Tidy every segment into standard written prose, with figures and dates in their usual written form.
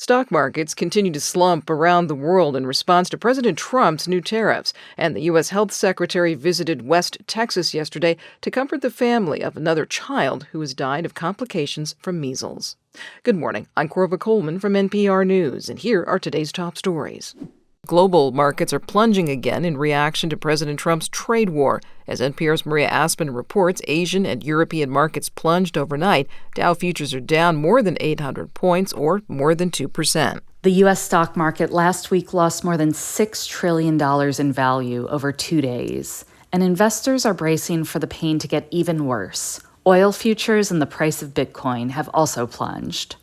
Stock markets continue to slump around the world in response to President Trump's new tariffs, and the U.S. Health Secretary visited West Texas yesterday to comfort the family of another child who has died of complications from measles. Good morning. I'm Corva Coleman from NPR News, and here are today's top stories. Global markets are plunging again in reaction to President Trump's trade war. As NPR's Maria Aspen reports, Asian and European markets plunged overnight. Dow futures are down more than 800 points, or more than 2%. The U.S. stock market last week lost more than $6 trillion in value over 2 days, and investors are bracing for the pain to get even worse. Oil futures and the price of Bitcoin have also plunged.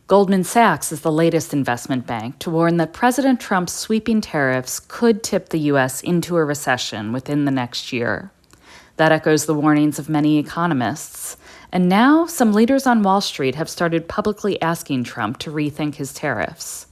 Goldman Sachs is the latest investment bank to warn that President Trump's sweeping tariffs could tip the U.S. into a recession within the next year. That echoes the warnings of many economists. And now some leaders on Wall Street have started publicly asking Trump to rethink his tariffs.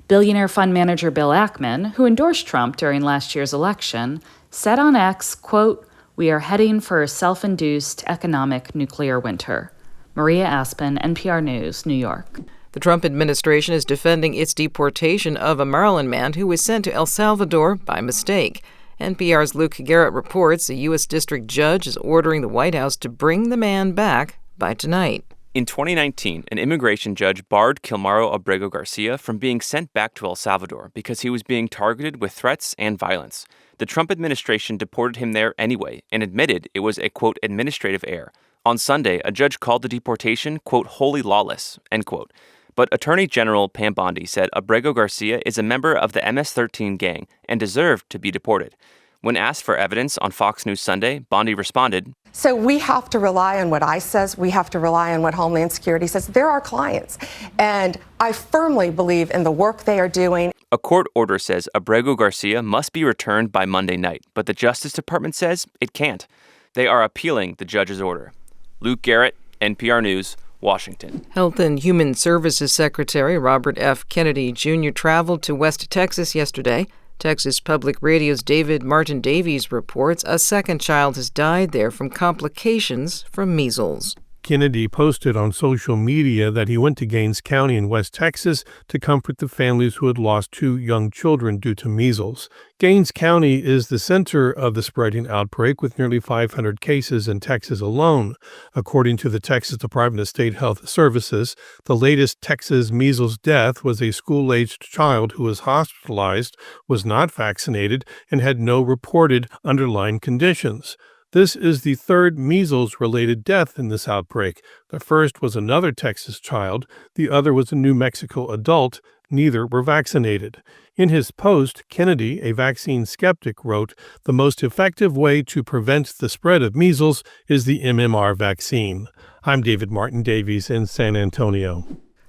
Billionaire fund manager Bill Ackman, who endorsed Trump during last year's election, said on X, quote, "We are heading for a self-induced economic nuclear winter." Maria Aspen, NPR News, New York. The Trump administration is defending its deportation of a Maryland man who was sent to El Salvador by mistake. NPR's Luke Garrett reports a U.S. district judge is ordering the White House to bring the man back by tonight. In 2019, an immigration judge barred Kilmaro Abrego Garcia from being sent back to El Salvador because he was being targeted with threats and violence. The Trump administration deported him there anyway and admitted it was a, quote, administrative error. On Sunday, a judge called the deportation, quote, wholly lawless, end quote. But Attorney General Pam Bondi said Abrego Garcia is a member of the MS-13 gang and deserved to be deported. When asked for evidence on Fox News Sunday, Bondi responded, "So we have to rely on what ICE says. We have to rely on what Homeland Security says. They're our clients. And I firmly believe in the work they are doing." A court order says Abrego Garcia must be returned by Monday night, but the Justice Department says it can't. They are appealing the judge's order. Luke Garrett, NPR News, Washington. Health and Human Services Secretary Robert F. Kennedy Jr. traveled to West Texas yesterday. Texas Public Radio's David Martin Davies reports a second child has died there from complications from measles. Kennedy posted on social media that he went to Gaines County in West Texas to comfort the families who had lost 2 young children due to measles. Gaines County is the center of the spreading outbreak, with nearly 500 cases in Texas alone. According to the Texas Department of State Health Services, the latest Texas measles death was a school-aged child who was hospitalized, was not vaccinated, and had no reported underlying conditions. This is the third measles-related death in this outbreak. The first was another Texas child. The other was a New Mexico adult. Neither were vaccinated. In his post, Kennedy, a vaccine skeptic, wrote, "The most effective way to prevent the spread of measles is the MMR vaccine." I'm David Martin Davies in San Antonio.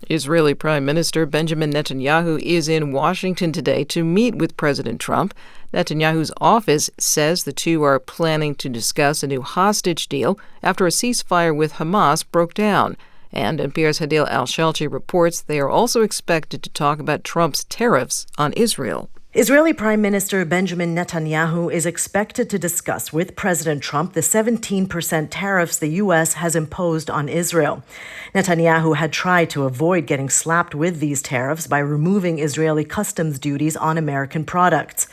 Israeli Prime Minister Benjamin Netanyahu is in Washington today to meet with President Trump. Netanyahu's office says the two are planning to discuss a new hostage deal after a ceasefire with Hamas broke down. And NPR's Hadil Al-Shalchi reports they are also expected to talk about Trump's tariffs on Israel. Israeli Prime Minister Benjamin Netanyahu is expected to discuss with President Trump the 17% tariffs the U.S. has imposed on Israel. Netanyahu had tried to avoid getting slapped with these tariffs by removing Israeli customs duties on American products.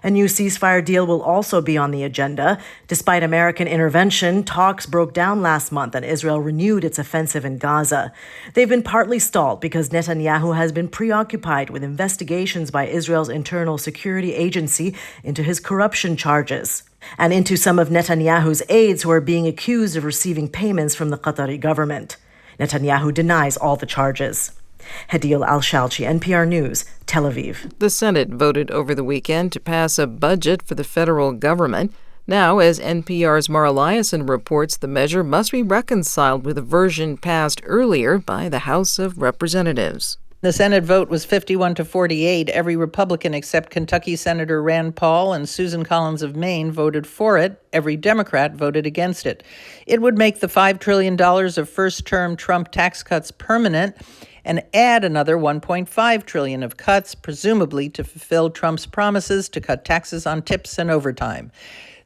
A new ceasefire deal will also be on the agenda. Despite American intervention, talks broke down last month and Israel renewed its offensive in Gaza. They've been partly stalled because Netanyahu has been preoccupied with investigations by Israel's internal security agency into his corruption charges and into some of Netanyahu's aides who are being accused of receiving payments from the Qatari government. Netanyahu denies all the charges. Hadil Al-Shalchi, NPR News, Tel Aviv. The Senate voted over the weekend to pass a budget for the federal government. Now, as NPR's Mara Liasson reports, the measure must be reconciled with a version passed earlier by the House of Representatives. The Senate vote was 51-48. Every Republican except Kentucky Senator Rand Paul and Susan Collins of Maine voted for it. Every Democrat voted against it. It would make the $5 trillion of first-term Trump tax cuts permanent and add another $1.5 trillion of cuts, presumably to fulfill Trump's promises to cut taxes on tips and overtime.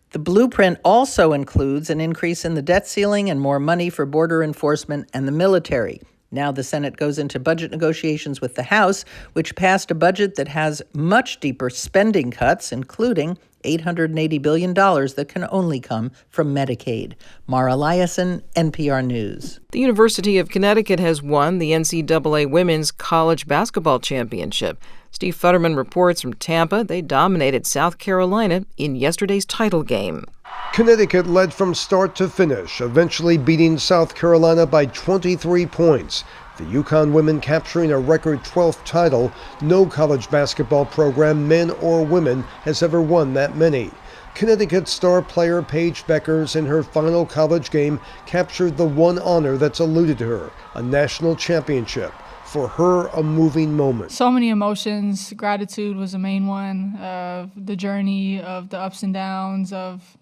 The blueprint also includes an increase in the debt ceiling and more money for border enforcement and the military. Now the Senate goes into budget negotiations with the House, which passed a budget that has much deeper spending cuts, including $880 billion that can only come from Medicaid. Mara Eliason, NPR News. The University of Connecticut has won the NCAA Women's College Basketball Championship. Steve Futterman reports from Tampa. They dominated South Carolina in yesterday's title game. Connecticut led from start to finish, eventually beating South Carolina by 23 points. The UConn women capturing a record 12th title. No college basketball program, men or women, has ever won that many. Connecticut star player Paige Bueckers in her final college game captured the one honor that's eluded her, a national championship. For her, a moving moment. So many emotions. Gratitude was the main one, of the journey, of the ups and downs, of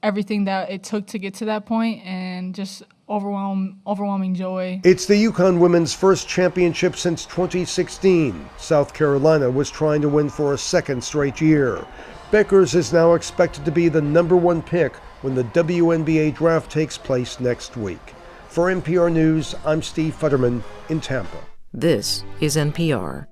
everything that it took to get to that point, and just overwhelming joy. It's the UConn women's first championship since 2016. South Carolina was trying to win for a second straight year. Bueckers is now expected to be the number one pick when the WNBA draft takes place next week. For NPR News, I'm Steve Futterman in Tampa. This is NPR.